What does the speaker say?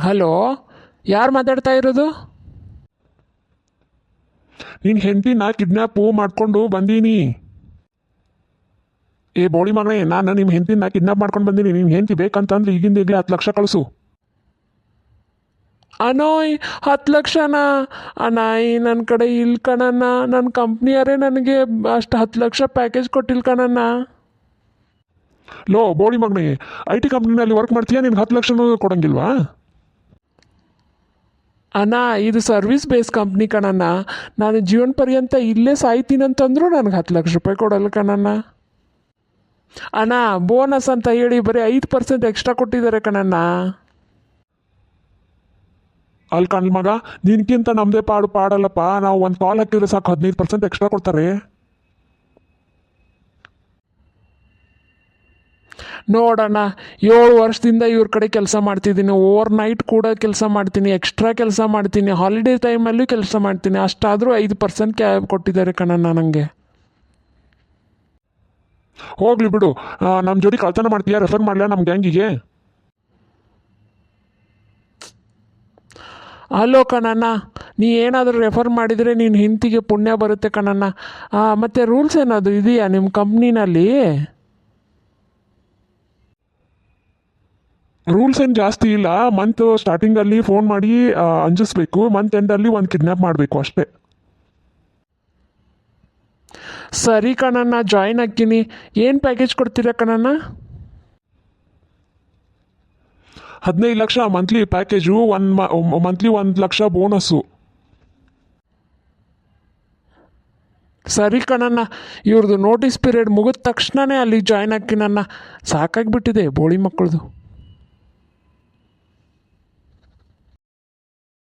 Hello, ಯಾರು ಮಾತಾಡ್ತಾ ಇರೋದು? ನಿನ್ನ ಹೆಂಡತಿನ ಕಿಡ್ನ್ಯಾಪು ಮಾಡ್ಕೊಂಡು ಬಂದೀನಿ. ಏ ಬೋಳಿ ಮಗನೇ, ನಾನು ನಿಮ್ಮ ಹೆಂಡತಿನ ಕಿಡ್ನ್ಯಾಪ್ ಮಾಡ್ಕೊಂಡು ಬಂದೀನಿ. ನಿಮ್ಮ ಹೆಂಡತಿ ಬೇಕಂತಂದ್ರೆ ಈಗಿಂದ ಈಗಲೇ 10 ಲಕ್ಷ ಕಳಿಸು. ಅನೋಯ್, 10 ಲಕ್ಷನಾ? ಅನಾಯ್, ನನ್ನ ಕಡೆ ಇಲ್ಲ ಕಣಣ್ಣ. ನನ್ನ ಕಂಪ್ನಿಯವರೇ ನನಗೆ ಅಷ್ಟು 10 ಲಕ್ಷ ಪ್ಯಾಕೇಜ್ ಕೊಟ್ಟಿಲ್ಲ ಕಣಣ್ಣ. ಲೋ ಬೋಳಿ ಮಗನೇ, IT ಕಂಪ್ನಿನಲ್ಲಿ ವರ್ಕ್ ಮಾಡ್ತೀಯಾ? ನಿನ್ಗೆ 10 ಲಕ್ಷನೂ ಕೊಡಂಗಿಲ್ವಾ? ಅಣ್ಣ, ಇದು ಸರ್ವಿಸ್ ಬೇಸ್ ಕಂಪ್ನಿ ಕಣಣ್ಣ. ನಾನು ಜೀವನ ಪರ್ಯಂತ ಇಲ್ಲೇ ಸಾಯ್ತೀನಿ ಅಂತಂದ್ರು ನನಗೆ 10 ಲಕ್ಷ ರೂಪಾಯಿ ಕೊಡಲ್ಲ ಕಣಣ್ಣ. ಅಣ್ಣ, ಬೋನಸ್ ಅಂತ ಹೇಳಿ ಬರೀ 5% ಎಕ್ಸ್ಟ್ರಾ ಕೊಟ್ಟಿದ್ದಾರೆ ಕಣಣ್ಣ. ಅಲ್ಲಿ ಕಣ್ ಮಗ, ನಿನ್ಗಿಂತ ನಮ್ಮದೇ ಪಾಡಲ್ಲಪ್ಪ. ನಾವು ಒಂದು ಕಾಲ್ ಹಾಕಿದ್ರೆ ಸಾಕು 15% ಎಕ್ಸ್ಟ್ರಾ ಕೊಡ್ತಾರೆ. ನೋಡಣ್ಣ, 7 ವರ್ಷದಿಂದ ಇವ್ರ ಕಡೆ ಕೆಲಸ ಮಾಡ್ತಿದ್ದೀನಿ. ಓವರ್ ನೈಟ್ ಕೂಡ ಕೆಲಸ ಮಾಡ್ತೀನಿ, ಎಕ್ಸ್ಟ್ರಾ ಕೆಲಸ ಮಾಡ್ತೀನಿ, ಹಾಲಿಡೇ ಟೈಮಲ್ಲೂ ಕೆಲಸ ಮಾಡ್ತೀನಿ. ಅಷ್ಟಾದರೂ 5% ಕ್ಯಾಬ್ ಕೊಟ್ಟಿದ್ದಾರೆ ಕಣಣ್ಣ ನನಗೆ. ಹೋಗ್ಲಿ ಬಿಡು. ನಮ್ಮ ಜೋಡಿ ಕಳ್ತನ ಮಾಡ್ತೀಯಾ? ರೆಫರ್ ಮಾಡಲ ನಮ್ಮ ಗ್ಯಾಂಗಿಗೆ? ಹಲೋ ಕಣಣ್ಣ, ನೀ ಏನಾದರೂ ರೆಫರ್ ಮಾಡಿದರೆ ನಿನ್ನ ಹೆಂಡತಿಗೆ ಪುಣ್ಯ ಬರುತ್ತೆ ಕಣಣ್ಣ. ಮತ್ತು ರೂಲ್ಸ್ ಏನಾದರೂ ಇದೆಯಾ ನಿಮ್ಮ ಕಂಪ್ನಿನಲ್ಲಿ? ರೂಲ್ಸ್ ಏನು ಜಾಸ್ತಿ ಇಲ್ಲ. ಮಂತ್ ಸ್ಟಾರ್ಟಿಂಗಲ್ಲಿ ಫೋನ್ ಮಾಡಿ ಅಂಜಿಸ್ಬೇಕು. ಮಂತ್ ಎಂಡಲ್ಲಿ ಒಂದು ಕಿಡ್ನ್ಯಾಪ್ ಮಾಡಬೇಕು ಅಷ್ಟೇ. ಸರಿ ಕಣಣ್ಣ, ಜಾಯ್ನ್ ಆಗ್ತೀನಿ. ಏನು ಪ್ಯಾಕೇಜ್ ಕೊಡ್ತೀರಾ ಕಣಣ್ಣ? 15 lakh monthly package, monthly 1 lakh bonus. ಸರಿ ಕಣಣ್ಣ, ಇವ್ರದ್ದು ನೋಟಿಸ್ ಪೀರಿಯಡ್ ಮುಗಿದ ತಕ್ಷಣವೇ ಅಲ್ಲಿಗೆ ಜಾಯ್ನ್ ಆಗ್ತೀನಣ್ಣ. ಸಾಕಾಗಿಬಿಟ್ಟಿದೆ ಬೋಳಿ ಮಕ್ಕಳದು.